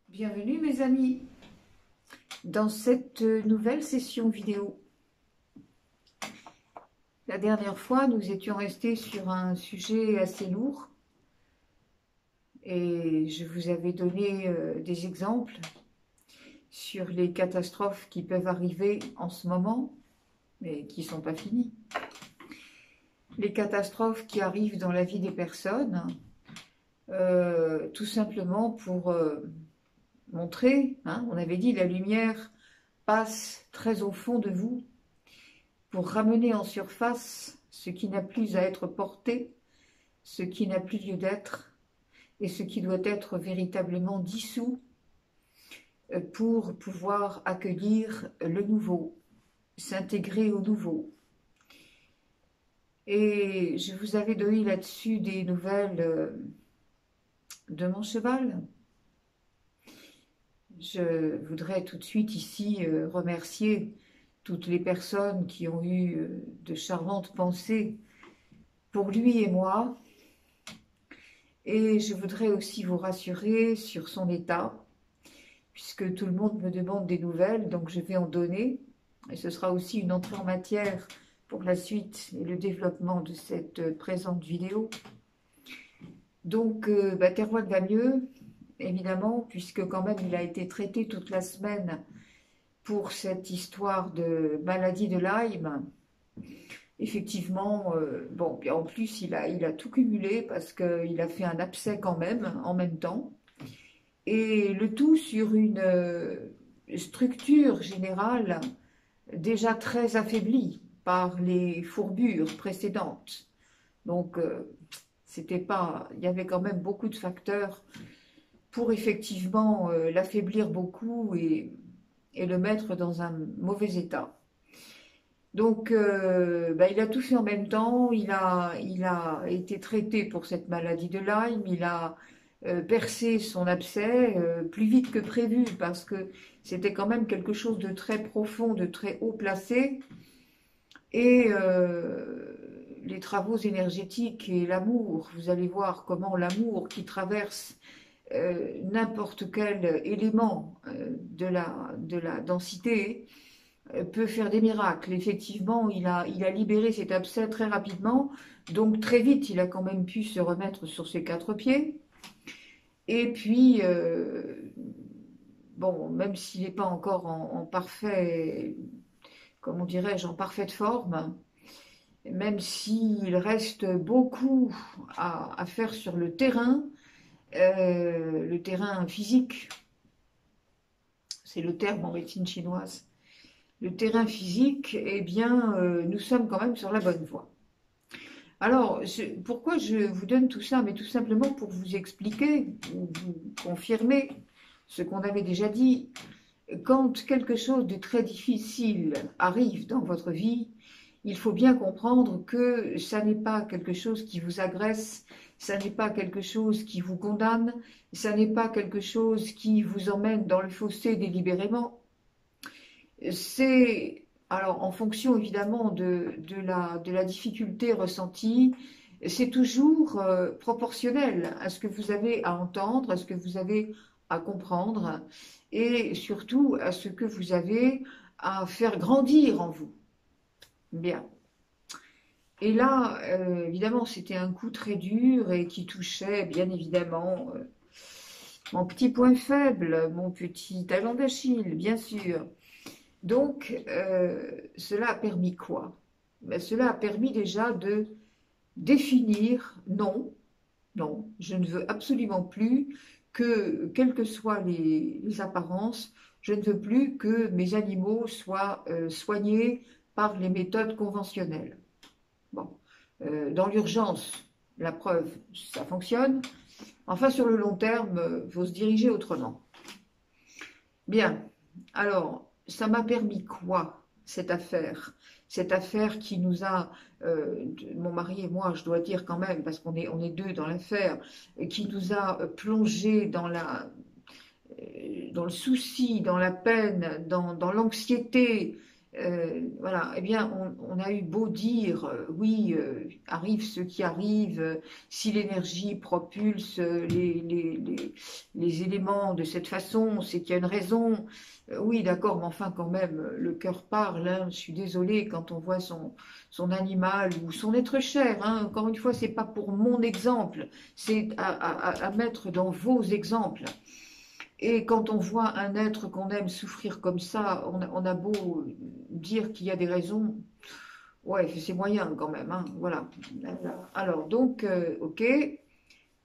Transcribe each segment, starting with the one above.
Bienvenue mes amis dans cette nouvelle session vidéo. La dernière fois, nous étions restés sur un sujet assez lourd et je vous avais donné des exemples sur les catastrophes qui peuvent arriver en ce moment, mais qui ne sont pas finies. Les catastrophes qui arrivent dans la vie des personnes, tout simplement pour montrer, on avait dit la lumière passe très au fond de vous pour ramener en surface ce qui n'a plus à être porté, ce qui n'a plus lieu d'être et ce qui doit être véritablement dissous pour pouvoir accueillir le nouveau, s'intégrer au nouveau. Et je vous avais donné là-dessus des nouvelles de mon cheval. Je voudrais tout de suite ici remercier toutes les personnes qui ont eu de charmantes pensées pour lui et moi. Et je voudrais aussi vous rassurer sur son état, puisque tout le monde me demande des nouvelles, donc je vais en donner. Et ce sera aussi une entrée en matière pour la suite et le développement de cette présente vidéo. Donc, Terroir va mieux, évidemment, puisque quand même il a été traité toute la semaine pour cette histoire de maladie de Lyme. Effectivement, bon, en plus il a tout cumulé parce qu'il a fait un abcès quand même, en même temps. Et le tout sur une structure générale déjà très affaiblie par les fourbures précédentes. Donc, c'était pas, il y avait quand même beaucoup de facteurs pour effectivement l'affaiblir beaucoup et le mettre dans un mauvais état. Donc, il a tout fait en même temps. Il a été traité pour cette maladie de Lyme. Il a percé son abcès plus vite que prévu parce que c'était quand même quelque chose de très profond, de très haut placé. Et les travaux énergétiques et l'amour, vous allez voir comment l'amour qui traverse n'importe quel élément de la densité peut faire des miracles. Effectivement, il a libéré cet abcès très rapidement, donc très vite, il a quand même pu se remettre sur ses 4 pieds. Et puis, bon, même s'il n'est pas encore en parfait, comment dirais-je, en parfaite forme, même s'il reste beaucoup à faire sur le terrain physique, c'est le terme en médecine chinoise, le terrain physique, eh bien, nous sommes quand même sur la bonne voie. Alors, pourquoi je vous donne tout ça? Mais tout simplement pour vous expliquer, ou vous confirmer ce qu'on avait déjà dit. Quand quelque chose de très difficile arrive dans votre vie, il faut bien comprendre que ça n'est pas quelque chose qui vous agresse, ça n'est pas quelque chose qui vous condamne, ça n'est pas quelque chose qui vous emmène dans le fossé délibérément. C'est, alors en fonction évidemment de la difficulté ressentie, c'est toujours proportionnel à ce que vous avez à entendre, à ce que vous avez à comprendre et surtout à ce que vous avez à faire grandir en vous. Bien. Et là, évidemment, c'était un coup très dur et qui touchait bien évidemment mon petit point faible, mon petit talon d'Achille, bien sûr. Donc, cela a permis quoi? Cela a permis déjà de définir, non, je ne veux absolument plus que, quelles que soient les apparences, je ne veux plus que mes animaux soient soignés par les méthodes conventionnelles. Bon, dans l'urgence, la preuve, ça fonctionne. Enfin, sur le long terme, il faut se diriger autrement. Bien, alors, ça m'a permis quoi, cette affaire? Cette affaire qui nous a, mon mari et moi, je dois dire quand même, parce qu'on est deux dans l'affaire, qui nous a plongé dans le souci, dans la peine, dans l'anxiété, Voilà, eh bien, on a eu beau dire, oui, arrive ce qui arrive, si l'énergie propulse les éléments de cette façon, c'est qu'il y a une raison. Oui, d'accord, mais enfin, quand même, le cœur parle, hein, je suis désolée, quand on voit son animal ou son être cher, hein, encore une fois, c'est pas pour mon exemple, c'est à mettre dans vos exemples. Et quand on voit un être qu'on aime souffrir comme ça, on a beau dire qu'il y a des raisons, ouais, c'est moyen quand même, hein, voilà. Alors donc, ok,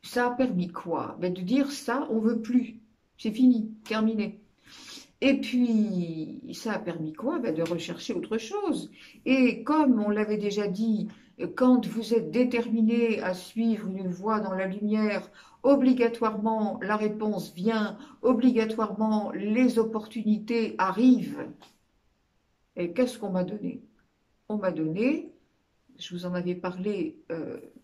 ça a permis quoi? Ben, de dire ça, on veut plus, c'est fini, terminé. Et puis, ça a permis quoi? Ben, de rechercher autre chose. Et comme on l'avait déjà dit, quand vous êtes déterminé à suivre une voie dans la lumière, obligatoirement la réponse vient, obligatoirement les opportunités arrivent. Et qu'est-ce qu'on m'a donné? On m'a donné, je vous en avais parlé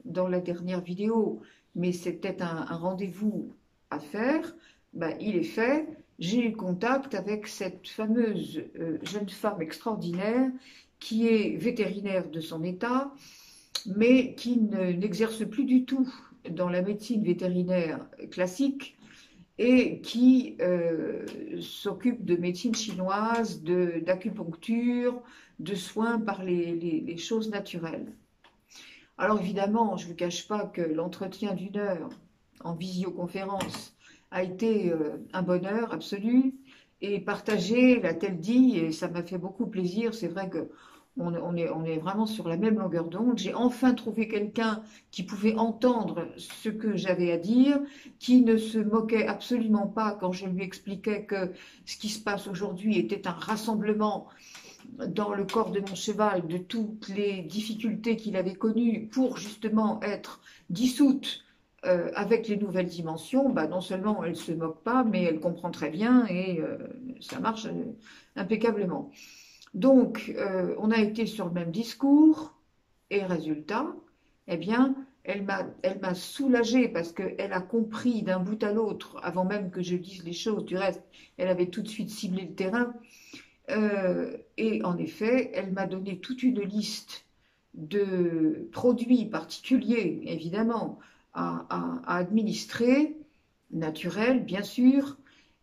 dans la dernière vidéo, mais c'était un rendez-vous à faire, ben, il est fait. J'ai eu contact avec cette fameuse jeune femme extraordinaire qui est vétérinaire de son état, mais qui n'exerce plus du tout dans la médecine vétérinaire classique et qui s'occupe de médecine chinoise, d'acupuncture, de soins par les choses naturelles. Alors évidemment, je ne vous cache pas que l'entretien d'une heure en visioconférence a été un bonheur absolu et partagé, l'a-t-elle dit, et ça m'a fait beaucoup plaisir. C'est vrai que on est vraiment sur la même longueur d'onde. J'ai enfin trouvé quelqu'un qui pouvait entendre ce que j'avais à dire, qui ne se moquait absolument pas quand je lui expliquais que ce qui se passe aujourd'hui était un rassemblement dans le corps de mon cheval de toutes les difficultés qu'il avait connues pour justement être dissoute avec les nouvelles dimensions, bah, non seulement elle ne se moque pas, mais elle comprend très bien et ça marche impeccablement. Donc, on a été sur le même discours et résultat, eh bien, elle m'a soulagée parce qu'elle a compris d'un bout à l'autre, avant même que je dise les choses, du reste, elle avait tout de suite ciblé le terrain. Et en effet, elle m'a donné toute une liste de produits particuliers, évidemment, à administrer, naturels, bien sûr.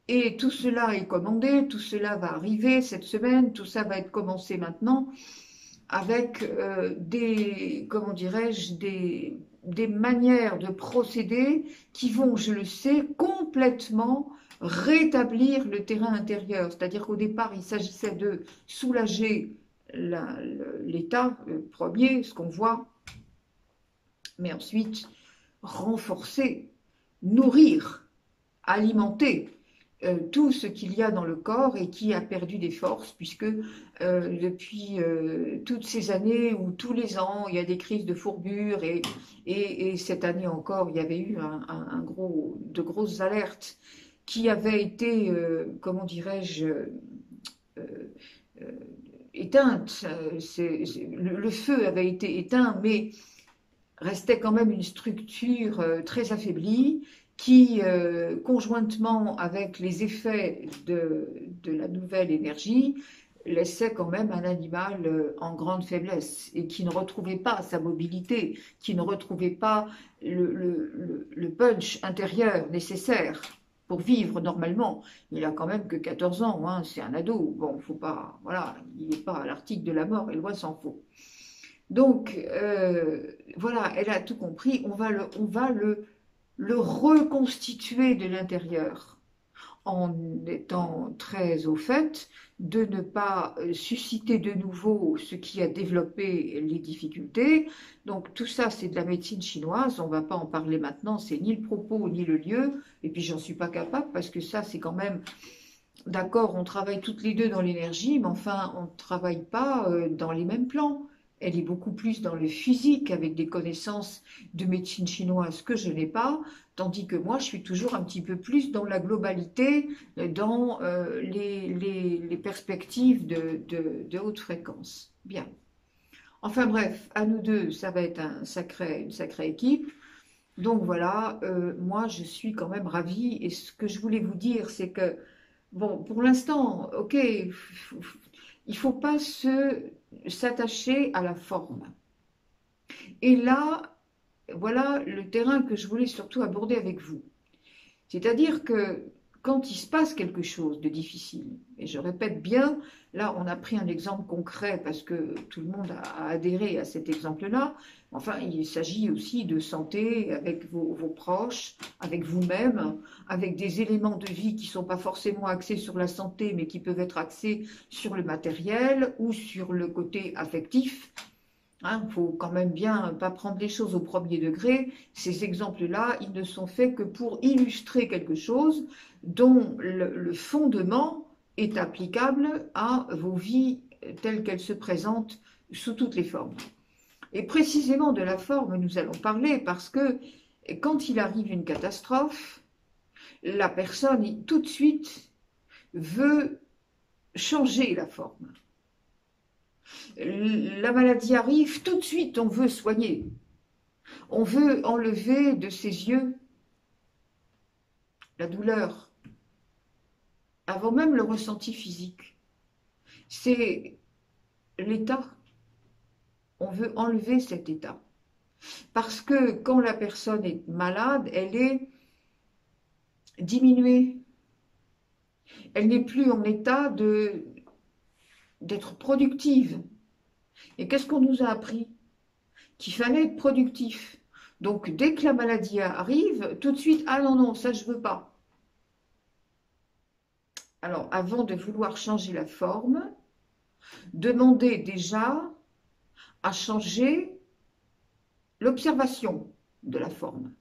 Et tout cela est commandé, tout cela va arriver cette semaine, tout ça va être commencé maintenant avec comment dirais-je, des manières de procéder qui vont, je le sais, complètement rétablir le terrain intérieur. C'est-à-dire qu'au départ, il s'agissait de soulager l'état premier, ce qu'on voit, mais ensuite renforcer, nourrir, alimenter tout ce qu'il y a dans le corps et qui a perdu des forces, puisque depuis toutes ces années où tous les ans il y a des crises de fourbure et cette année encore il y avait eu de grosses alertes qui avaient été, comment dirais-je, euh, éteintes. Le feu avait été éteint, mais restait quand même une structure très affaiblie qui, conjointement avec les effets de la nouvelle énergie, laissait quand même un animal en grande faiblesse et qui ne retrouvait pas sa mobilité, qui ne retrouvait pas le punch intérieur nécessaire pour vivre normalement. Il a quand même que 14 ans, hein, c'est un ado. Bon, faut pas, voilà, il n'est pas à l'article de la mort et loin s'en faut. Donc, voilà, elle a tout compris. On va le reconstituer de l'intérieur en étant très au fait de ne pas susciter de nouveau ce qui a développé les difficultés. Donc tout ça, c'est de la médecine chinoise. On ne va pas en parler maintenant. C'est ni le propos ni le lieu. Et puis j'en suis pas capable parce que ça, c'est quand même. D'accord, on travaille toutes les deux dans l'énergie, mais enfin, on ne travaille pas dans les mêmes plans. Elle est beaucoup plus dans le physique, avec des connaissances de médecine chinoise que je n'ai pas, tandis que moi, je suis toujours un petit peu plus dans la globalité, dans les perspectives de haute fréquence. Bien. Enfin bref, à nous deux, ça va être une sacrée équipe. Donc voilà, moi, je suis quand même ravie. Et ce que je voulais vous dire, c'est que bon, pour l'instant, ok, il ne faut pas s'attacher à la forme. Et là, voilà le terrain que je voulais surtout aborder avec vous. C'est-à-dire que quand il se passe quelque chose de difficile, et je répète bien, là on a pris un exemple concret parce que tout le monde a adhéré à cet exemple-là, enfin il s'agit aussi de santé avec vos proches, avec vous-même, avec des éléments de vie qui ne sont pas forcément axés sur la santé, mais qui peuvent être axés sur le matériel ou sur le côté affectif. Il faut quand même bien pas prendre les choses au premier degré. Ces exemples-là, ils ne sont faits que pour illustrer quelque chose dont le fondement est applicable à vos vies telles qu'elles se présentent sous toutes les formes. Et précisément de la forme, nous allons parler parce que quand il arrive une catastrophe, la personne tout de suite veut changer la forme. La maladie arrive, tout de suite on veut soigner. On veut enlever de ses yeux la douleur, avant même le ressenti physique. C'est l'état. On veut enlever cet état. Parce que quand la personne est malade, elle est diminuée. Elle n'est plus en état d'être productive. Et qu'est-ce qu'on nous a appris? Qu'il fallait être productif. Donc, dès que la maladie arrive, tout de suite, ah non, non, ça, je ne veux pas. Alors, avant de vouloir changer la forme, demandez déjà à changer l'observation de la forme.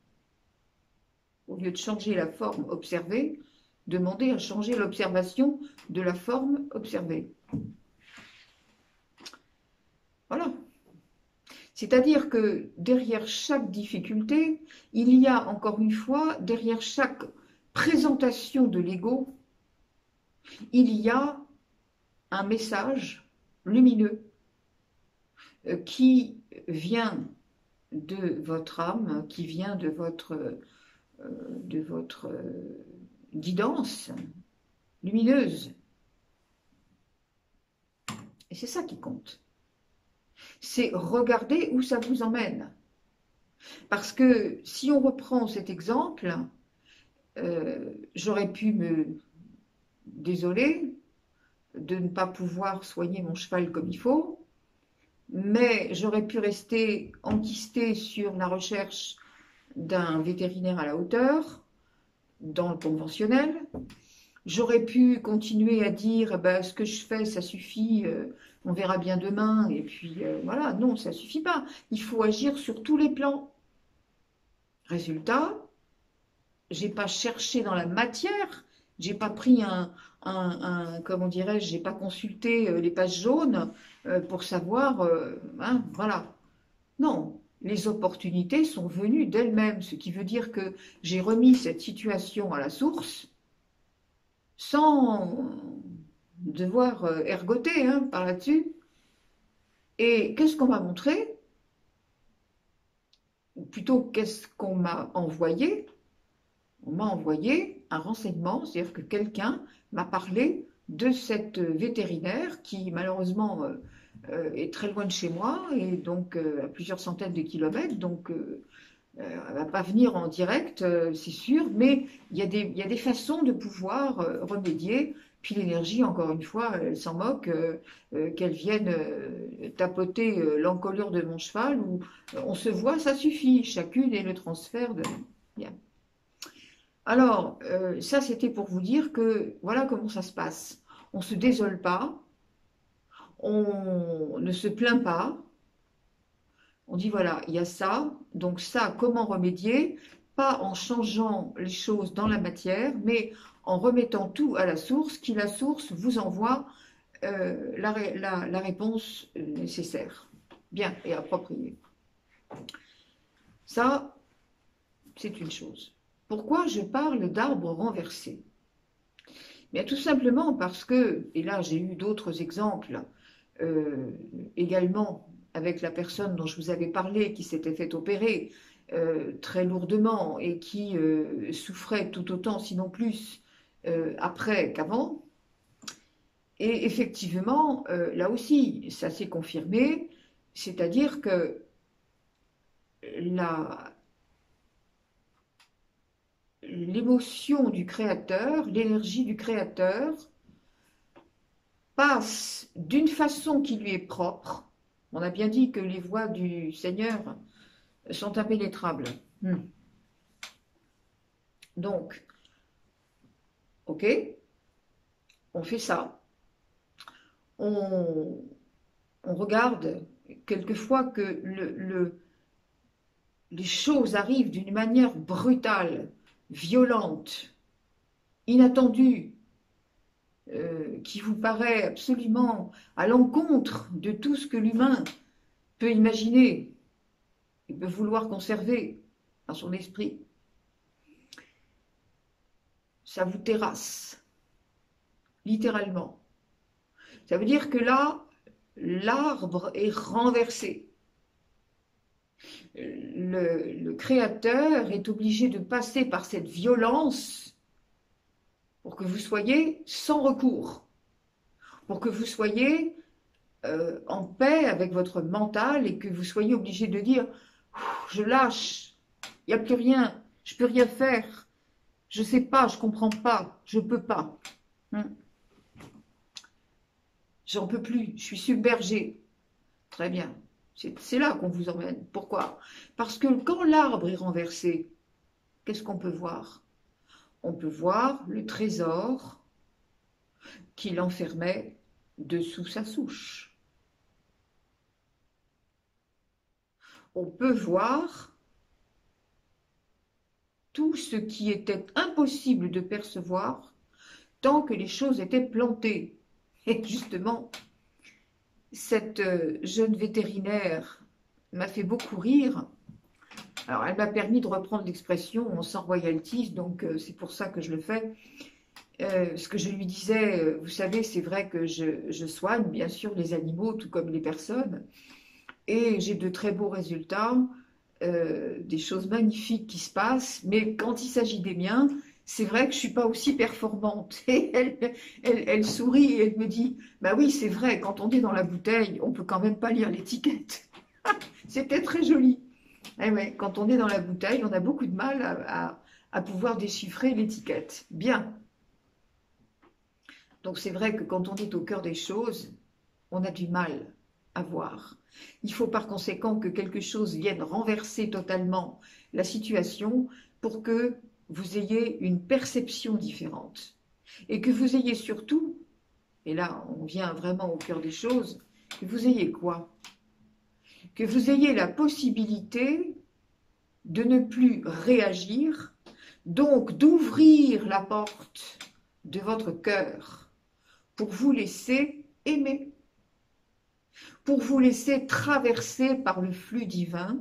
Au lieu de changer la forme observée, demandez à changer l'observation de la forme observée. Voilà. C'est-à-dire que derrière chaque difficulté, il y a encore une fois, derrière chaque présentation de l'ego, il y a un message lumineux qui vient de votre âme, qui vient de votre guidance lumineuse. Et c'est ça qui compte. C'est regarder où ça vous emmène. Parce que si on reprend cet exemple, j'aurais pu me désoler de ne pas pouvoir soigner mon cheval comme il faut, mais j'aurais pu rester enquistée sur la recherche d'un vétérinaire à la hauteur, dans le conventionnel. J'aurais pu continuer à dire ce que je fais, ça suffit, on verra bien demain, et puis voilà, non, ça ne suffit pas. Il faut agir sur tous les plans. Résultat, j'ai pas cherché dans la matière, j'ai pas pris comment dirais-je, j'ai pas consulté les pages jaunes pour savoir, voilà. Non, les opportunités sont venues d'elles-mêmes, ce qui veut dire que j'ai remis cette situation à la source sans devoir ergoter par là-dessus. Et qu'est-ce qu'on m'a montré? Ou plutôt, qu'est-ce qu'on m'a envoyé? On m'a envoyé un renseignement, c'est-à-dire que quelqu'un m'a parlé de cette vétérinaire qui malheureusement est très loin de chez moi et donc à plusieurs centaines de kilomètres, donc elle ne va pas venir en direct, c'est sûr, mais il y a des façons de pouvoir remédier. Puis l'énergie, encore une fois, elle s'en moque, qu'elle vienne tapoter l'encolure de mon cheval, ou on se voit, ça suffit, chacune est le transfert de... Bien. Alors, ça c'était pour vous dire que voilà comment ça se passe. On ne se désole pas, on ne se plaint pas, on dit voilà, il y a ça, donc ça, comment remédier? Pas en changeant les choses dans la matière, mais en remettant tout à la source, qui la source vous envoie la réponse nécessaire, bien et appropriée. Ça, c'est une chose. Pourquoi je parle d'arbre renversé? Bien, tout simplement parce que, et là j'ai eu d'autres exemples également avec la personne dont je vous avais parlé qui s'était fait opérer très lourdement et qui souffrait tout autant, sinon plus, après qu'avant, Et effectivement, là aussi, ça s'est confirmé, c'est-à-dire que la, l'émotion du créateur, l'énergie du créateur passe d'une façon qui lui est propre. On a bien dit que les voies du Seigneur sont impénétrables. Donc, ok, on fait ça. On, on regarde quelquefois que les choses arrivent d'une manière brutale, violente, inattendue, qui vous paraît absolument à l'encontre de tout ce que l'humain peut imaginer et peut vouloir conserver dans son esprit. Ça vous terrasse, littéralement. Ça veut dire que là, l'arbre est renversé. Le créateur est obligé de passer par cette violence pour que vous soyez sans recours, pour que vous soyez en paix avec votre mental et que vous soyez obligé de dire « je lâche, il n'y a plus rien, je ne peux rien faire, je ne sais pas, je ne comprends pas, je ne peux pas. J'en peux plus, je suis submergé. » Très bien, c'est là qu'on vous emmène. Pourquoi? Parce que quand l'arbre est renversé, qu'est-ce qu'on peut voir? On peut voir le trésor qu'il enfermait dessous sa souche. On peut voir tout ce qui était impossible de percevoir tant que les choses étaient plantées. Et justement, cette jeune vétérinaire m'a fait beaucoup rire. Alors, elle m'a permis de reprendre l'expression sans royalties, donc c'est pour ça que je le fais. Ce que je lui disais, vous savez, c'est vrai que je soigne bien sûr les animaux, tout comme les personnes, et j'ai de très beaux résultats, des choses magnifiques qui se passent, mais quand il s'agit des miens, c'est vrai que je ne suis pas aussi performante. Et elle sourit et elle me dit, bah oui, c'est vrai, quand on est dans la bouteille, on ne peut quand même pas lire l'étiquette. C'était très joli. Et ouais, quand on est dans la bouteille, on a beaucoup de mal à pouvoir déchiffrer l'étiquette. Bien. Donc c'est vrai que quand on est au cœur des choses, on a du mal à voir. Il faut par conséquent que quelque chose vienne renverser totalement la situation pour que vous ayez une perception différente. Et que vous ayez surtout, et là on vient vraiment au cœur des choses, que vous ayez quoi? Que vous ayez la possibilité de ne plus réagir, donc d'ouvrir la porte de votre cœur pour vous laisser aimer, pour vous laisser traverser par le flux divin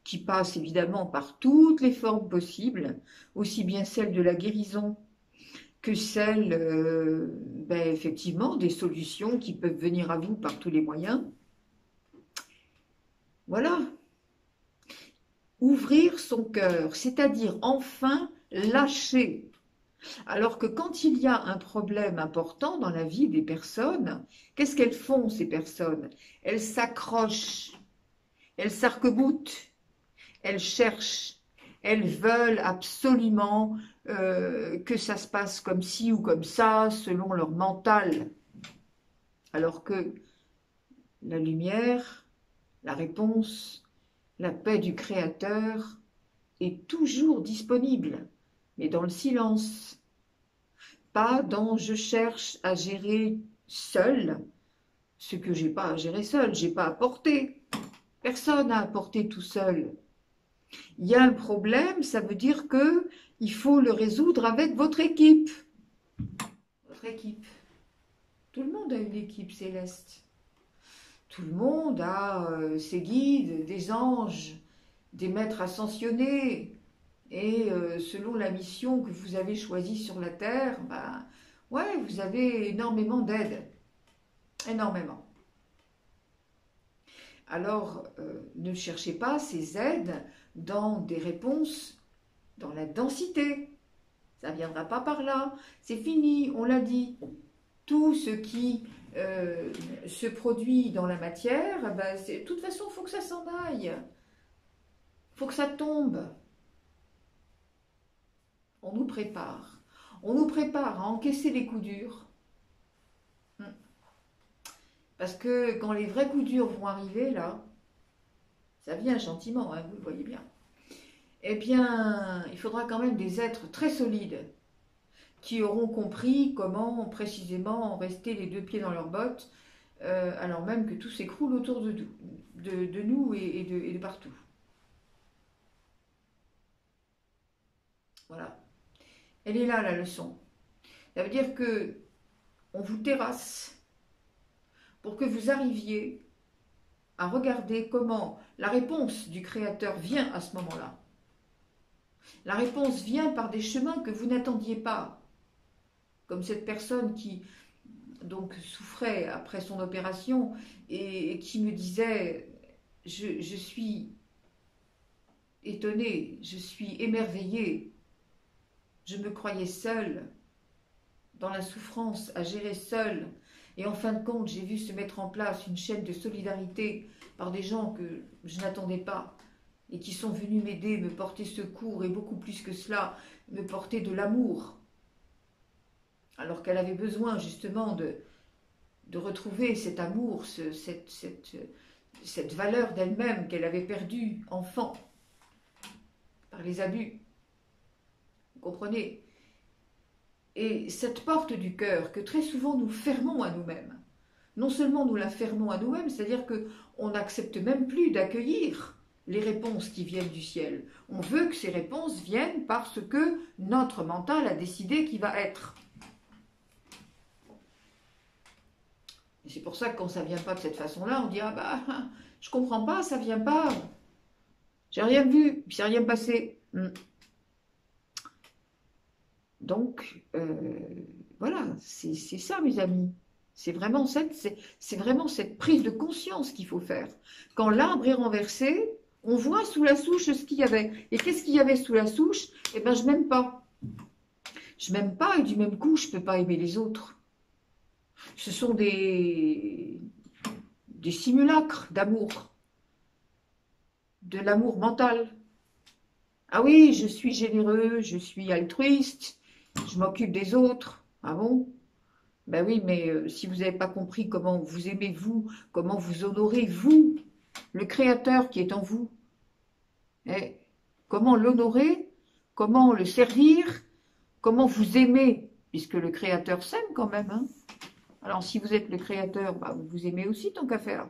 qui passe évidemment par toutes les formes possibles, aussi bien celle de la guérison que celle, effectivement, des solutions qui peuvent venir à vous par tous les moyens. Voilà. Ouvrir son cœur, c'est-à-dire enfin lâcher. Alors que quand il y a un problème important dans la vie des personnes, qu'est-ce qu'elles font ces personnes? Elles s'accrochent, elles s'arc-boutent, elles cherchent, elles veulent absolument que ça se passe comme ci ou comme ça, selon leur mental. Alors que la lumière, la réponse, la paix du Créateur est toujours disponible, mais dans le silence. Pas dans je cherche à gérer seul ce que j'ai pas à gérer seul, j'ai pas à porter. Personne n'a à porter tout seul. Il y a un problème, ça veut dire que il faut le résoudre avec votre équipe. Votre équipe. Tout le monde a une équipe céleste. Tout le monde a ses guides, des anges, des maîtres ascensionnés. Et selon la mission que vous avez choisie sur la Terre, ouais, vous avez énormément d'aide. Énormément. Alors, ne cherchez pas ces aides dans des réponses, dans la densité. Ça ne viendra pas par là. C'est fini, on l'a dit. tout ce qui se produit dans la matière, ben, de toute façon, il faut que ça s'en aille, il faut que ça tombe. On nous prépare. On nous prépare à encaisser les coups durs. Parce que quand les vrais coups durs vont arriver, là, ça vient gentiment, hein, vous le voyez bien. Eh bien, il faudra quand même des êtres très solides qui auront compris comment précisément rester les deux pieds dans leurs bottes, alors même que tout s'écroule autour de nous et de partout. Voilà. Elle est là, la leçon. Ça veut dire que on vous terrasse pour que vous arriviez à regarder comment la réponse du Créateur vient à ce moment-là. La réponse vient par des chemins que vous n'attendiez pas, comme cette personne qui donc souffrait après son opération et qui me disait je suis étonnée, je suis émerveillée, je me croyais seule dans la souffrance à gérer seule et en fin de compte j'ai vu se mettre en place une chaîne de solidarité par des gens que je n'attendais pas et qui sont venus m'aider, me porter secours et beaucoup plus que cela, me porter de l'amour. Alors qu'elle avait besoin justement de retrouver cet amour, cette valeur d'elle-même qu'elle avait perdue enfant par les abus. Vous comprenez? Et cette porte du cœur que très souvent nous fermons à nous-mêmes, non seulement nous la fermons à nous-mêmes, c'est-à-dire qu'on n'accepte même plus d'accueillir les réponses qui viennent du ciel. On veut que ces réponses viennent parce que notre mental a décidé qu'il va être. Et c'est pour ça que quand ça ne vient pas de cette façon-là, on dit « Ah bah, je comprends pas, ça vient pas. J'ai rien vu, puis c'est rien passé. » Donc, voilà, c'est ça mes amis. C'est vraiment cette prise de conscience qu'il faut faire. Quand l'arbre est renversé, on voit sous la souche ce qu'il y avait. Et qu'est-ce qu'il y avait sous la souche? Eh bien, je m'aime pas. Je m'aime pas et du même coup, je ne peux pas aimer les autres. Ce sont des simulacres d'amour. De l'amour mental. Ah oui, je suis généreux, je suis altruiste, je m'occupe des autres. Ah bon? Ben oui, mais si vous n'avez pas compris comment vous aimez vous, comment vous honorez vous, le Créateur qui est en vous, et comment l'honorer, comment le servir, comment vous aimer, puisque le Créateur s'aime quand même. Hein. Alors si vous êtes le Créateur, bah, vous vous aimez aussi tant qu'à faire.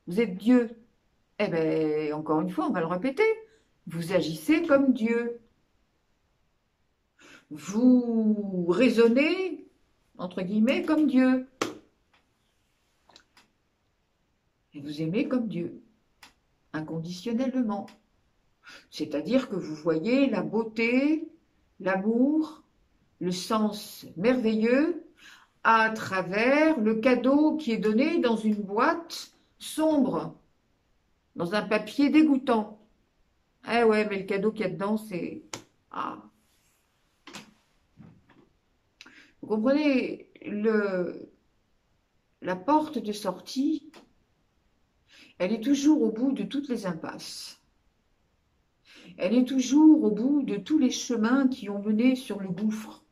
Vous êtes Dieu. Eh bien, encore une fois, on va le répéter. Vous agissez comme Dieu. Vous raisonnez, entre guillemets, comme Dieu. Et vous aimez comme Dieu, inconditionnellement. C'est-à-dire que vous voyez la beauté, l'amour, le sens merveilleux à travers le cadeau qui est donné dans une boîte sombre, dans un papier dégoûtant. Eh ouais, mais le cadeau qu'il y a dedans, c'est... Ah. Vous comprenez, la porte de sortie, elle est toujours au bout de toutes les impasses. Elle est toujours au bout de tous les chemins qui ont mené sur le gouffre,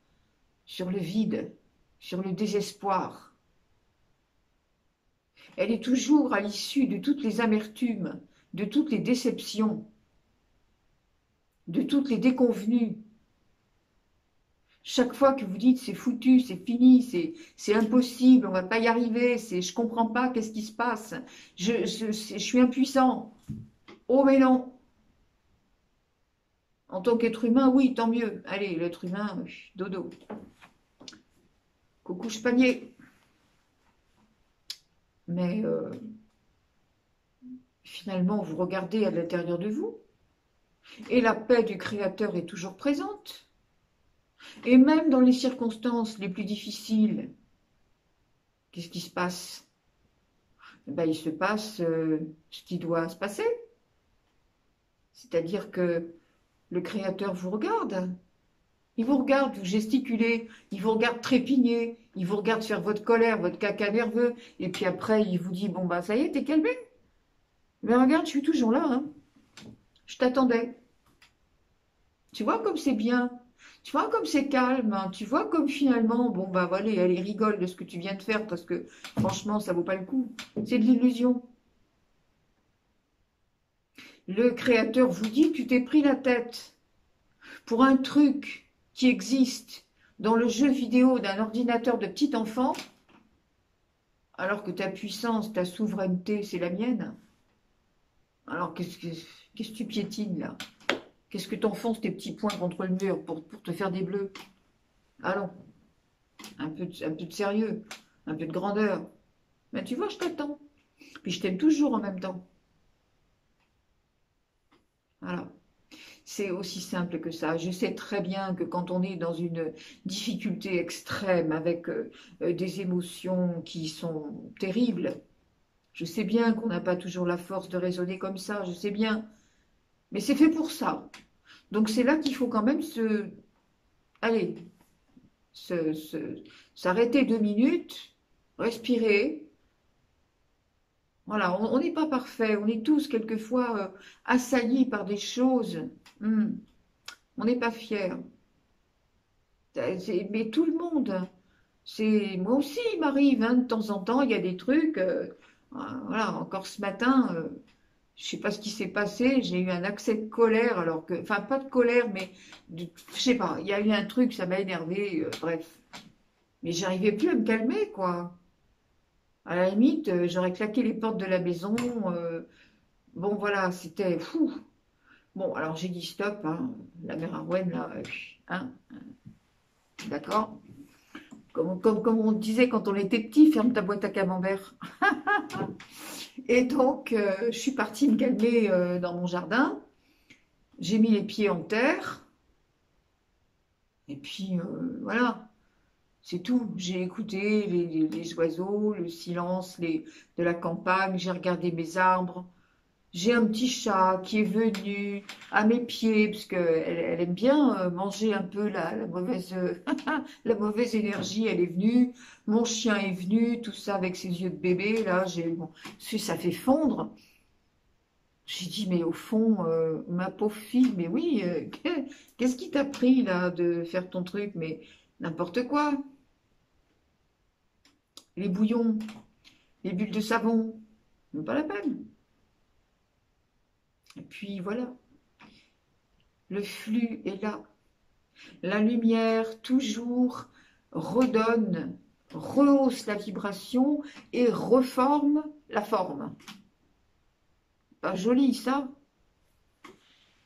sur le vide, sur le désespoir. Elle est toujours à l'issue de toutes les amertumes, de toutes les déceptions, de toutes les déconvenues. Chaque fois que vous dites c'est foutu, c'est fini, c'est impossible, on va pas y arriver, je comprends pas, qu'est-ce qui se passe, je suis impuissant. Oh mais non. En tant qu'être humain, oui, tant mieux. Allez, l'être humain, dodo. Coucou panier. Mais finalement, vous regardez à l'intérieur de vous et la paix du Créateur est toujours présente. Et même dans les circonstances les plus difficiles, qu'est-ce qui se passe? Ben, il se passe ce qui doit se passer. C'est-à-dire que le Créateur vous regarde. Ils vous regardent, vous gesticuler, ils vous regardent trépigner, ils vous regardent faire votre colère, votre caca nerveux, et puis après, ils vous disent, bon, bah, ça y est, t'es calmé? Mais regarde, je suis toujours là, hein. Je t'attendais. Tu vois comme c'est bien. Tu vois comme c'est calme, hein. Tu vois comme finalement, bon, bah, voilà, allez, rigole de ce que tu viens de faire, parce que franchement, ça vaut pas le coup. C'est de l'illusion. Le créateur vous dit, tu t'es pris la tête pour un truc qui existe dans le jeu vidéo d'un ordinateur de petit enfant, alors que ta puissance, ta souveraineté, c'est la mienne. Alors qu'est-ce que tu piétines là? Qu'est-ce que t'enfonces tes petits poings contre le mur pour te faire des bleus? Allons, un peu de sérieux, un peu de grandeur. Ben tu vois, je t'attends. Puis je t'aime toujours en même temps. Voilà. C'est aussi simple que ça. Je sais très bien que quand on est dans une difficulté extrême avec des émotions qui sont terribles, je sais bien qu'on n'a pas toujours la force de raisonner comme ça, je sais bien. Mais c'est fait pour ça. Donc c'est là qu'il faut quand même allez, s'arrêter 2 minutes, respirer. Voilà, on n'est pas parfait, on est tous quelquefois assaillis par des choses. Hmm, on n'est pas fiers. Mais tout le monde. Moi aussi, il m'arrive, hein, de temps en temps, il y a des trucs. Voilà, encore ce matin, je sais pas ce qui s'est passé, j'ai eu un accès de colère, alors que, enfin, pas de colère, mais je sais pas, il y a eu un truc, ça m'a énervé, bref. Mais j'arrivais plus à me calmer, quoi. À la limite, j'aurais claqué les portes de la maison. Bon, voilà, c'était fou. Bon, alors j'ai dit stop, hein, la mère Arwen, là, hein, d'accord. Comme on disait quand on était petit, ferme ta boîte à camembert. Et donc, je suis partie me calmer dans mon jardin. J'ai mis les pieds en terre. Et puis, voilà, c'est tout. J'ai écouté les oiseaux, le silence de la campagne. J'ai regardé mes arbres. J'ai un petit chat qui est venu à mes pieds, parce qu'elle aime bien manger un peu la mauvaise, la mauvaise énergie. Elle est venue. Mon chien est venu, tout ça avec ses yeux de bébé. Là, bon, ça fait fondre. J'ai dit, mais au fond, ma pauvre fille, mais oui, qu'est-ce qui t'a pris là de faire ton truc? Mais n'importe quoi. Les bouillons, les bulles de savon, même pas la peine. Et puis voilà, le flux est là. La lumière, toujours, redonne, rehausse la vibration et reforme la forme. Pas joli ça?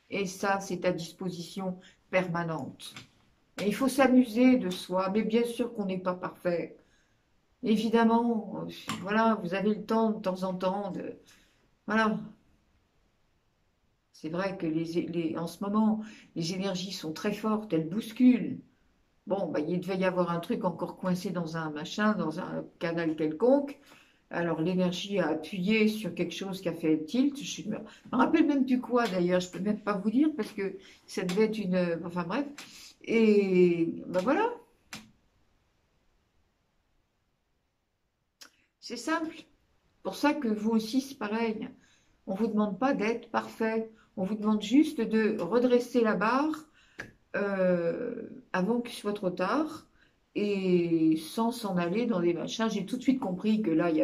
Et ça, c'est à disposition permanente. Et il faut s'amuser de soi, mais bien sûr qu'on n'est pas parfait. Évidemment, voilà, vous avez le temps en temps, de... Voilà, c'est vrai que en ce moment, les énergies sont très fortes, elles bousculent. Bon, bah, il devait y avoir un truc encore coincé dans un machin, dans un canal quelconque. Alors l'énergie a appuyé sur quelque chose qui a fait tilt. Me rappelle même du quoi d'ailleurs, je peux même pas vous dire parce que ça devait être une... Enfin bref. Et ben voilà, c'est simple. Pour ça que vous aussi, c'est pareil. On ne vous demande pas d'être parfait. On vous demande juste de redresser la barre avant qu'il soit trop tard et sans s'en aller dans des machins. J'ai tout de suite compris que là, il y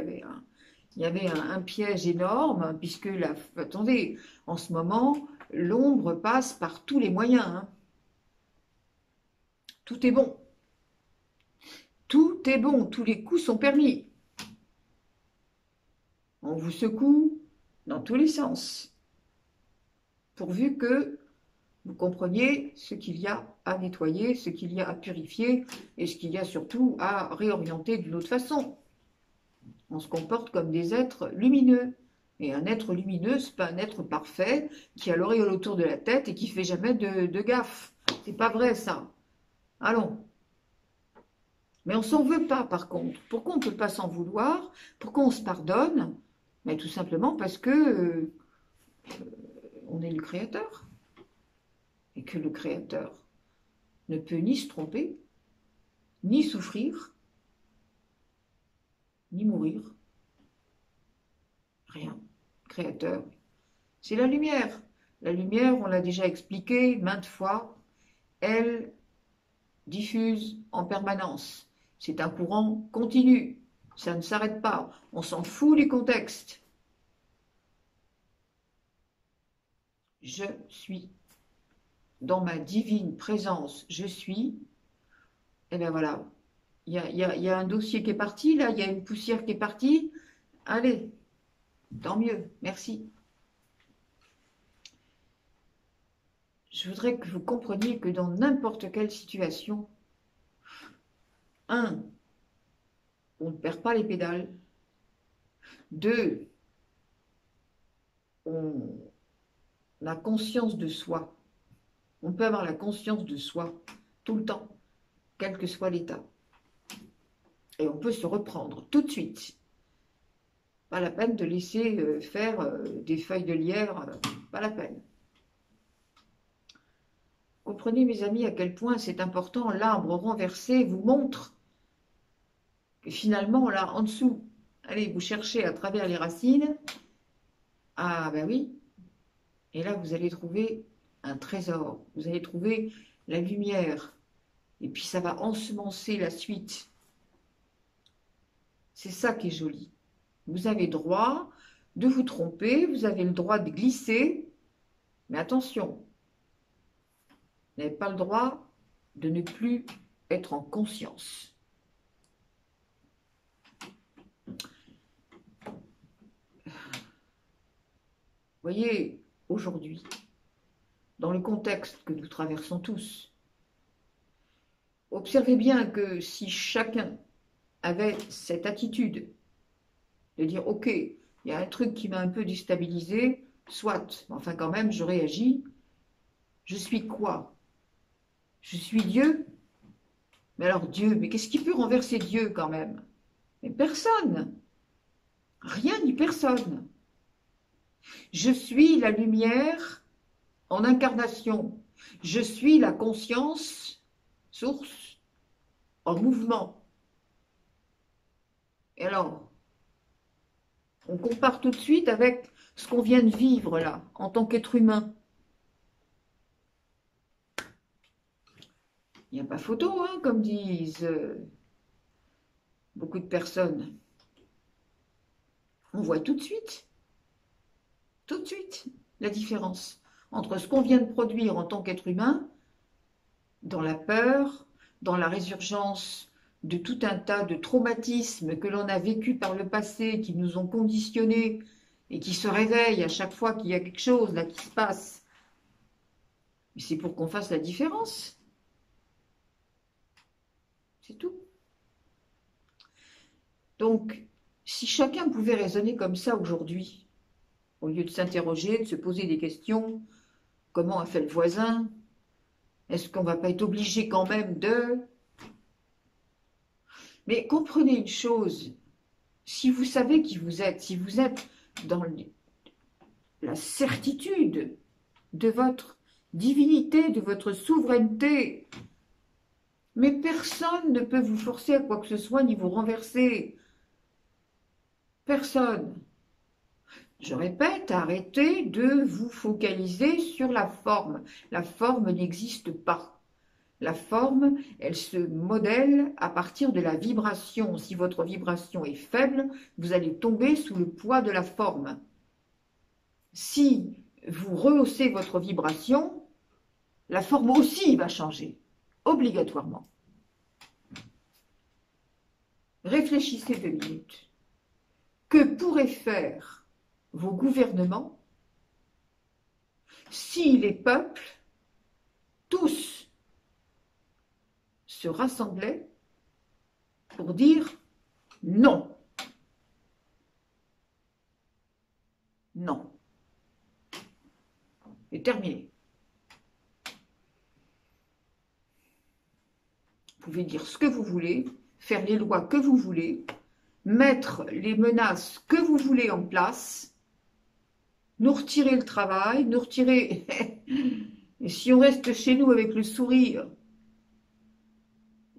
avait un piège énorme, puisque attendez, en ce moment, l'ombre passe par tous les moyens, hein. Tout est bon. Tout est bon. Tous les coups sont permis. On vous secoue dans tous les sens, pourvu que vous compreniez ce qu'il y a à nettoyer, ce qu'il y a à purifier et ce qu'il y a surtout à réorienter d'une autre façon. On se comporte comme des êtres lumineux. Et un être lumineux, c'est pas un être parfait qui a l'auréole autour de la tête et qui fait jamais de gaffe. C'est pas vrai ça. Allons. Mais on s'en veut pas par contre. Pourquoi on ne peut pas s'en vouloir? Pourquoi on se pardonne? Mais tout simplement parce que on est le créateur. Et que le créateur, ne peut ni se tromper, ni souffrir, ni mourir. Rien. Créateur. C'est la lumière. La lumière, on l'a déjà expliqué maintes fois, elle diffuse en permanence. C'est un courant continu. Ça ne s'arrête pas. On s'en fout du contexte. Je suis. Dans ma divine présence, je suis. Et bien voilà. Il y a un dossier qui est parti, là. Il y a une poussière qui est partie. Allez. Tant mieux. Merci. Je voudrais que vous compreniez que dans n'importe quelle situation, un, on ne perd pas les pédales. Deux, on a conscience de soi. On peut avoir la conscience de soi tout le temps, quel que soit l'état. Et on peut se reprendre tout de suite. Pas la peine de laisser faire des feuilles de lierre, pas la peine. Comprenez, mes amis, à quel point c'est important. L'arbre renversé vous montre que finalement, là, en dessous, allez, vous cherchez à travers les racines. Ah, ben oui. Et là, vous allez trouver un trésor. Vous allez trouver la lumière. Et puis, ça va ensemencer la suite. C'est ça qui est joli. Vous avez droit de vous tromper. Vous avez le droit de glisser. Mais attention. Vous n'avez pas le droit de ne plus être en conscience. Voyez, aujourd'hui, dans le contexte que nous traversons tous, observez bien que si chacun avait cette attitude de dire « Ok, il y a un truc qui m'a un peu déstabilisé, soit, mais enfin quand même, je réagis. Je suis quoi? Je suis Dieu? Mais alors Dieu, mais qu'est-ce qui peut renverser Dieu quand même? Mais personne. Rien ni personne. Je suis la lumière en incarnation. Je suis la conscience, source, en mouvement. Et alors, on compare tout de suite avec ce qu'on vient de vivre là, en tant qu'être humain. Il n'y a pas photo, hein, comme disent beaucoup de personnes. On voit tout de suite, la différence entre ce qu'on vient de produire en tant qu'être humain, dans la peur, dans la résurgence de tout un tas de traumatismes que l'on a vécu par le passé, qui nous ont conditionnés et qui se réveillent à chaque fois qu'il y a quelque chose là qui se passe. Mais c'est pour qu'on fasse la différence. C'est tout. Donc, si chacun pouvait raisonner comme ça aujourd'hui, au lieu de s'interroger, de se poser des questions, comment a fait le voisin? Est-ce qu'on ne va pas être obligé quand même de... Mais comprenez une chose, si vous savez qui vous êtes, si vous êtes dans la certitude de votre divinité, de votre souveraineté, mais personne ne peut vous forcer à quoi que ce soit, ni vous renverser. Personne. Je répète, arrêtez de vous focaliser sur la forme. La forme n'existe pas. La forme, elle se modèle à partir de la vibration. Si votre vibration est faible, vous allez tomber sous le poids de la forme. Si vous rehaussez votre vibration, la forme aussi va changer, obligatoirement. Réfléchissez 2 minutes. Que pourraient faire vos gouvernements si les peuples, tous, se rassemblaient pour dire non. Non. Et terminé. Vous pouvez dire ce que vous voulez, faire les lois que vous voulez, mettre les menaces que vous voulez en place, nous retirer le travail, nous retirer... Et si on reste chez nous avec le sourire,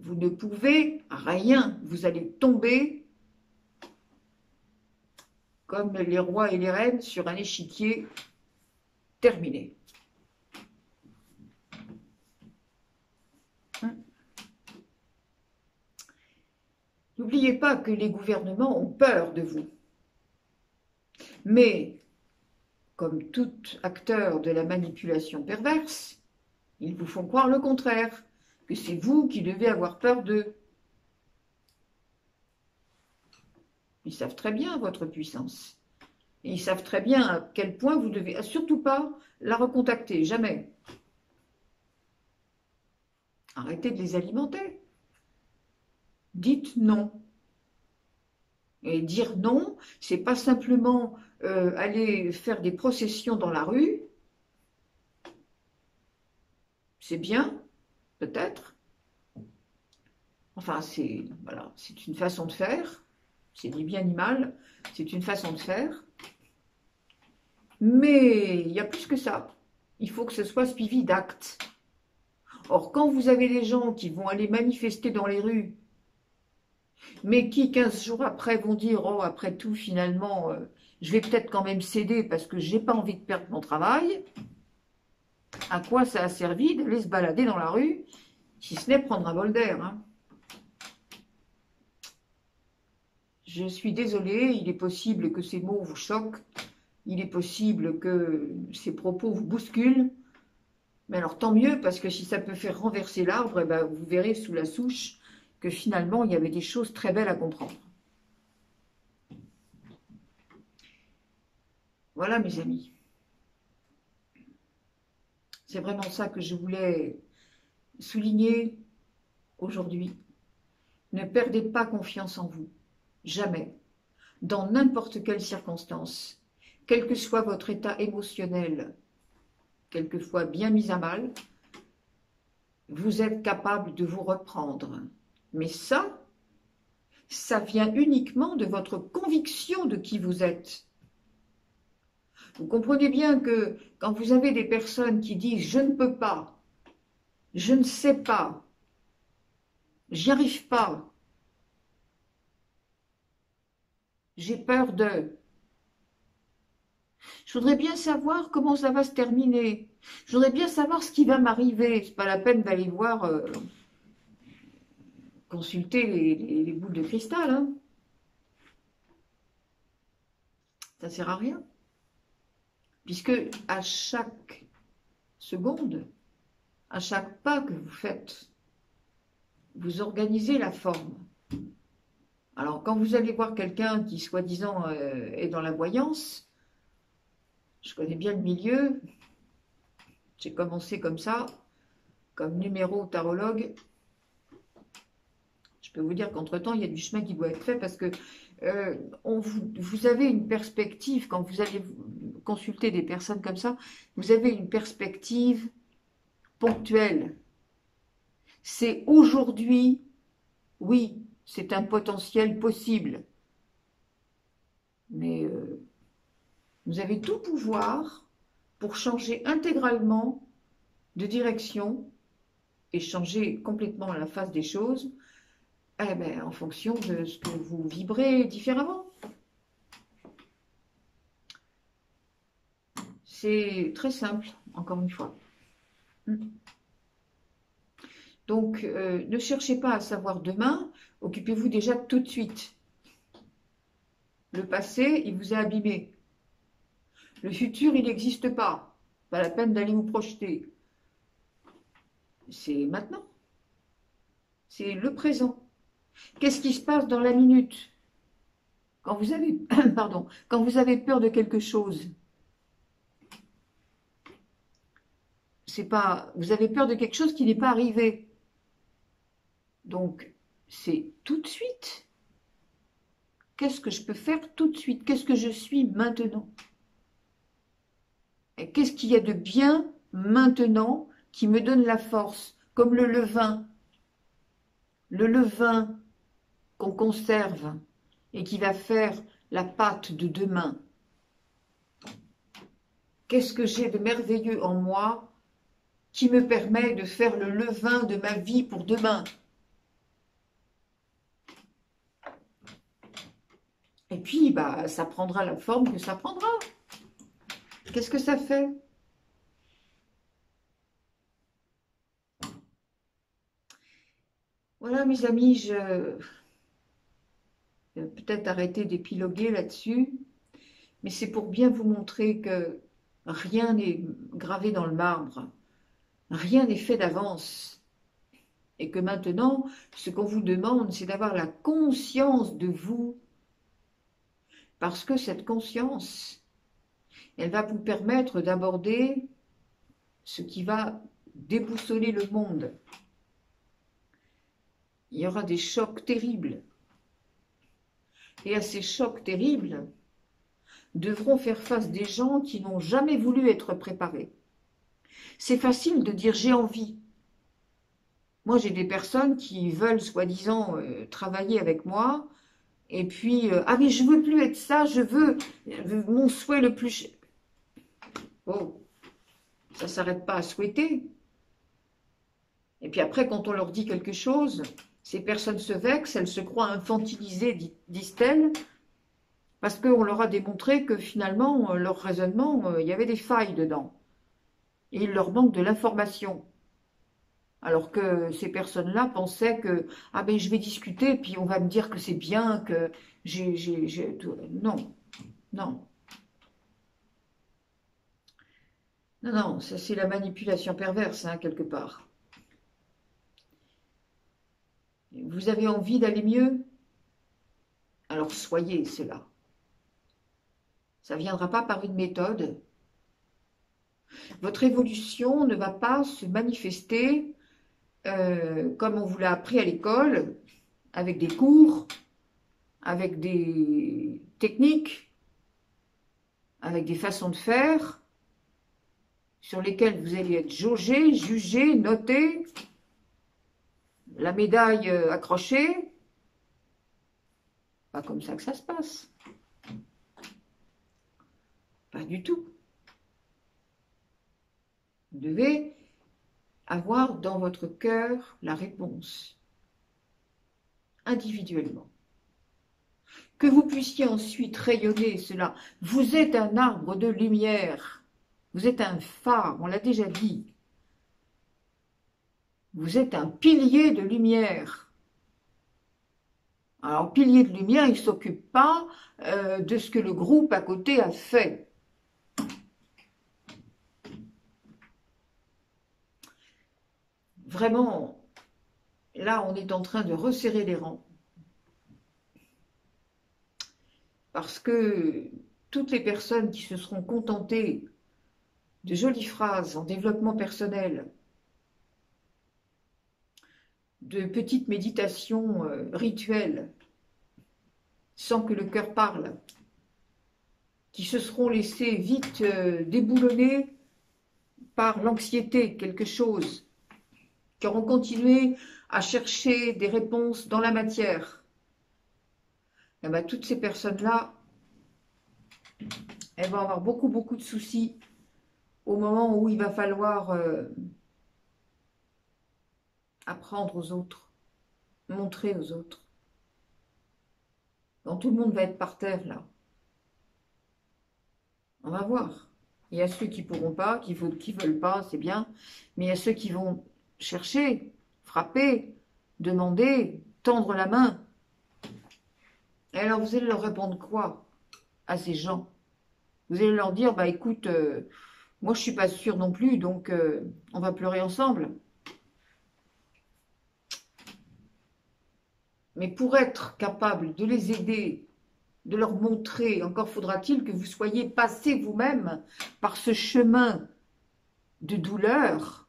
Vous ne pouvez rien. Vous allez tomber comme les rois et les reines sur un échiquier terminé. N'oubliez pas que les gouvernements ont peur de vous. Mais, comme tout acteur de la manipulation perverse, ils vous font croire le contraire, que c'est vous qui devez avoir peur d'eux. Ils savent très bien votre puissance. Et ils savent très bien à quel point vous devez surtout pas la recontacter, jamais. Arrêtez de les alimenter. Dites non. Et dire non, c'est pas simplement aller faire des processions dans la rue. C'est bien, peut-être. Enfin, voilà, c'est une façon de faire. C'est ni bien ni mal. C'est une façon de faire. Mais il y a plus que ça. Il faut que ce soit suivi d'actes. Or, quand vous avez des gens qui vont aller manifester dans les rues, mais qui, 15 jours après, vont dire « Oh, après tout, finalement, je vais peut-être quand même céder parce que j'ai pas envie de perdre mon travail », à quoi ça a servi d'aller se balader dans la rue, si ce n'est prendre un bol d'air, hein. Je suis désolée, il est possible que ces mots vous choquent, il est possible que ces propos vous bousculent, mais alors tant mieux, parce que si ça peut faire renverser l'arbre, eh ben, vous verrez sous la souche que finalement il y avait des choses très belles à comprendre. Voilà mes amis. C'est vraiment ça que je voulais souligner aujourd'hui. Ne perdez pas confiance en vous. Jamais. Dans n'importe quelle circonstance. Quel que soit votre état émotionnel, quelquefois bien mis à mal, vous êtes capable de vous reprendre. Mais ça vient uniquement de votre conviction de qui vous êtes. Vous comprenez bien que quand vous avez des personnes qui disent « je ne peux pas »,« je ne sais pas »,« j'y arrive pas »,« j'ai peur de », je voudrais bien savoir comment ça va se terminer. Je voudrais bien savoir ce qui va m'arriver. C'est pas la peine d'aller voir, consulter les boules de cristal, hein. Ça sert à rien. Puisque à chaque seconde, à chaque pas que vous faites, vous organisez la forme. Alors, quand vous allez voir quelqu'un qui, soi-disant, est dans la voyance, je connais bien le milieu, j'ai commencé comme ça, comme numéro tarologue. Je peux vous dire qu'entre-temps, il y a du chemin qui doit être fait parce que vous avez une perspective, quand vous allez consulter des personnes comme ça, vous avez une perspective ponctuelle. C'est aujourd'hui, oui, c'est un potentiel possible. Mais vous avez tout pouvoir pour changer intégralement de direction et changer complètement la face des choses, eh ben, en fonction de ce que vous vibrez différemment. C'est très simple, encore une fois. Donc, ne cherchez pas à savoir demain, occupez-vous déjà tout de suite. Le passé, il vous a abîmé. Le futur, il n'existe pas. Pas la peine d'aller vous projeter. C'est maintenant. C'est le présent. Qu'est-ce qui se passe dans la minute? Quand vous avez, pardon, quand vous avez peur de quelque chose, c'est pas, vous avez peur de quelque chose qui n'est pas arrivé. Donc, c'est tout de suite. Qu'est-ce que je peux faire tout de suite? Qu'est-ce que je suis maintenant? Et qu'est-ce qu'il y a de bien maintenant qui me donne la force? Comme le levain. Le levain qu'on conserve et qui va faire la pâte de demain. Qu'est-ce que j'ai de merveilleux en moi qui me permet de faire le levain de ma vie pour demain? Et puis, bah, ça prendra la forme que ça prendra. Qu'est-ce que ça fait? Voilà, mes amis, je vais peut-être arrêter d'épiloguer là-dessus, mais c'est pour bien vous montrer que rien n'est gravé dans le marbre, rien n'est fait d'avance, et que maintenant, ce qu'on vous demande, c'est d'avoir la conscience de vous, parce que cette conscience, elle va vous permettre d'aborder ce qui va déboussoler le monde. Il y aura des chocs terribles. Et à ces chocs terribles devront faire face des gens qui n'ont jamais voulu être préparés. C'est facile de dire j'ai envie. Moi, j'ai des personnes qui veulent soi-disant travailler avec moi, et puis ah mais je veux plus être ça, je veux mon souhait le plus. Oh, ça s'arrête pas à souhaiter. Et puis après, quand on leur dit quelque chose, ces personnes se vexent, elles se croient infantilisées, disent-elles, parce qu'on leur a démontré que finalement, leur raisonnement, il y avait des failles dedans. Et il leur manque de l'information. Alors que ces personnes-là pensaient que ah ben je vais discuter, puis on va me dire que c'est bien, que Non, non, non, non, ça c'est la manipulation perverse, hein, quelque part. Vous avez envie d'aller mieux? Alors soyez cela. Ça ne viendra pas par une méthode. Votre évolution ne va pas se manifester comme on vous l'a appris à l'école, avec des cours, avec des techniques, avec des façons de faire, sur lesquelles vous allez être jaugé, jugé, noté, la médaille accrochée. Pas comme ça que ça se passe. Pas du tout. Vous devez avoir dans votre cœur la réponse, individuellement. Que vous puissiez ensuite rayonner cela. Vous êtes un arbre de lumière. Vous êtes un phare, on l'a déjà dit. Vous êtes un pilier de lumière. Alors, pilier de lumière, il ne s'occupe pas de ce que le groupe à côté a fait. Vraiment, là, on est en train de resserrer les rangs. Parce que toutes les personnes qui se seront contentées de jolies phrases en développement personnel, de petites méditations rituelles, sans que le cœur parle, qui se seront laissées vite déboulonner par l'anxiété, quelque chose, qui auront continué à chercher des réponses dans la matière, et bien, toutes ces personnes-là, elles vont avoir beaucoup, beaucoup de soucis au moment où il va falloir apprendre aux autres, montrer aux autres. Donc tout le monde va être par terre, là. On va voir. Il y a ceux qui ne pourront pas, qui ne veulent pas, c'est bien. Mais il y a ceux qui vont chercher, frapper, demander, tendre la main. Et alors vous allez leur répondre quoi à ces gens? Vous allez leur dire, bah écoute, moi je ne suis pas sûre non plus, donc on va pleurer ensemble. Mais pour être capable de les aider, de leur montrer, encore faudra-t-il que vous soyez passé vous-même par ce chemin de douleur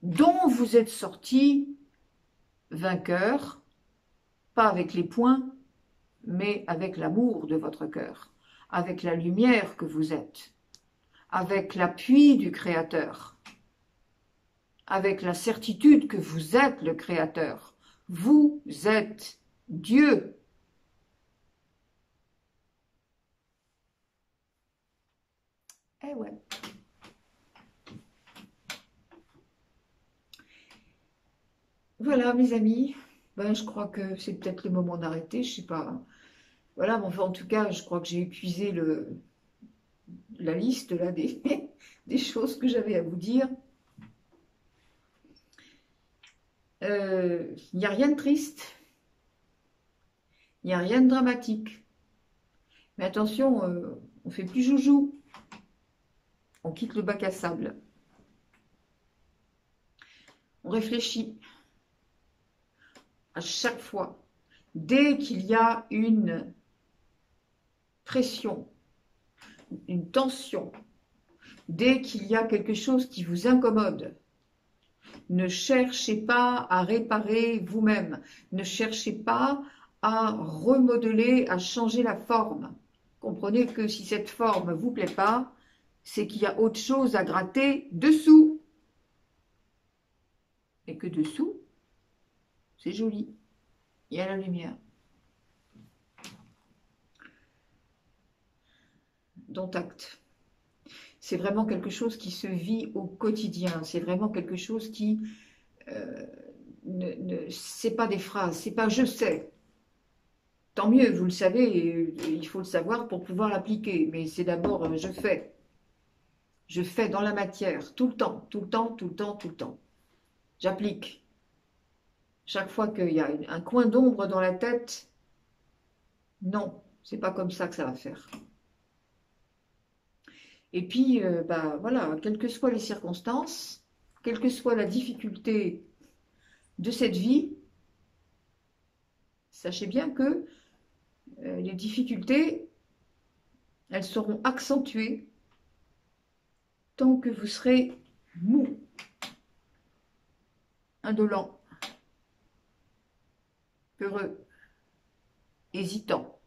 dont vous êtes sorti vainqueur, pas avec les poings, mais avec l'amour de votre cœur, avec la lumière que vous êtes, avec l'appui du Créateur, avec la certitude que vous êtes le Créateur. Vous êtes Dieu. Eh ouais. Voilà, mes amis. Ben, je crois que c'est peut-être le moment d'arrêter. Je sais pas. Voilà, mais enfin, en tout cas, je crois que j'ai épuisé la liste là, des choses que j'avais à vous dire. Il n'y a rien de triste, il n'y a rien de dramatique. Mais attention, on fait plus joujou, on quitte le bac à sable. On réfléchit à chaque fois. Dès qu'il y a une pression, une tension, dès qu'il y a quelque chose qui vous incommode, ne cherchez pas à réparer vous-même. Ne cherchez pas à remodeler, à changer la forme. Comprenez que si cette forme ne vous plaît pas, c'est qu'il y a autre chose à gratter dessous. Et que dessous, c'est joli. Il y a la lumière. Dont acte. C'est vraiment quelque chose qui se vit au quotidien. C'est vraiment quelque chose qui... c'est pas des phrases, c'est pas je sais. Tant mieux, vous le savez, et il faut le savoir pour pouvoir l'appliquer. Mais c'est d'abord je fais. Je fais dans la matière, tout le temps, tout le temps, tout le temps, tout le temps. J'applique. Chaque fois qu'il y a un coin d'ombre dans la tête, non, c'est pas comme ça que ça va faire. Et puis, bah, voilà, quelles que soient les circonstances, quelle que soit la difficulté de cette vie, sachez bien que les difficultés, elles seront accentuées tant que vous serez mou, indolent, peureux, hésitant,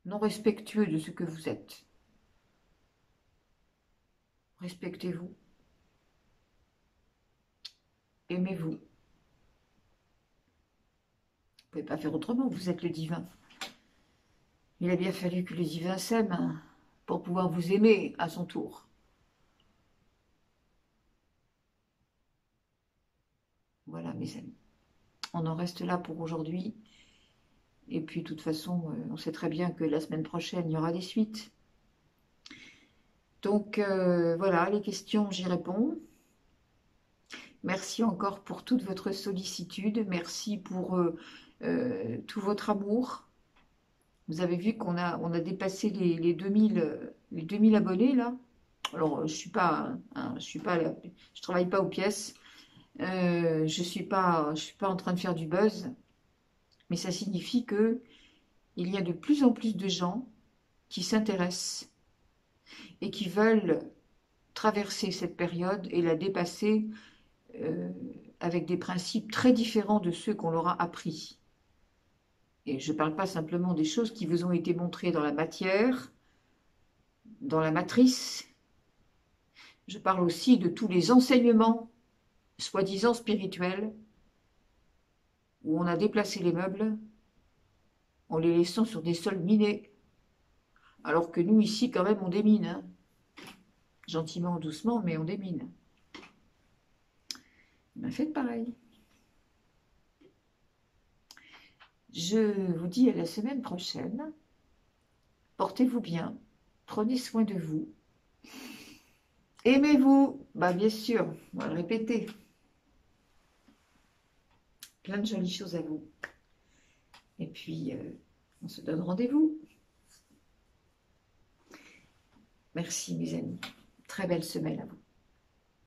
non respectueux de ce que vous êtes. Respectez-vous, aimez-vous. Vous ne pouvez pas faire autrement, vous êtes le divin. Il a bien fallu que le divin s'aime pour pouvoir vous aimer à son tour. Voilà mes amis, on en reste là pour aujourd'hui. Et puis de toute façon, on sait très bien que la semaine prochaine, il y aura des suites. Donc voilà, les questions, j'y réponds. Merci encore pour toute votre sollicitude. Merci pour tout votre amour. Vous avez vu qu'on a dépassé les 2000 abonnés là. Alors je travaille pas aux pièces. Je suis pas en train de faire du buzz. Mais ça signifie que il y a de plus en plus de gens qui s'intéressent et qui veulent traverser cette période et la dépasser avec des principes très différents de ceux qu'on leur a appris. Et je ne parle pas simplement des choses qui vous ont été montrées dans la matière, dans la matrice. Je parle aussi de tous les enseignements, soi-disant spirituels, où on a déplacé les meubles en les laissant sur des sols minés. Alors que nous, ici, quand même, on démine. Hein. Gentiment, doucement, mais on démine. Ben, faites pareil. Je vous dis à la semaine prochaine. Portez-vous bien. Prenez soin de vous. Aimez-vous. Bah, bien sûr, on va le répéter. Plein de jolies choses à vous. Et puis, on se donne rendez-vous. Merci mes amis. Très belle semaine à vous.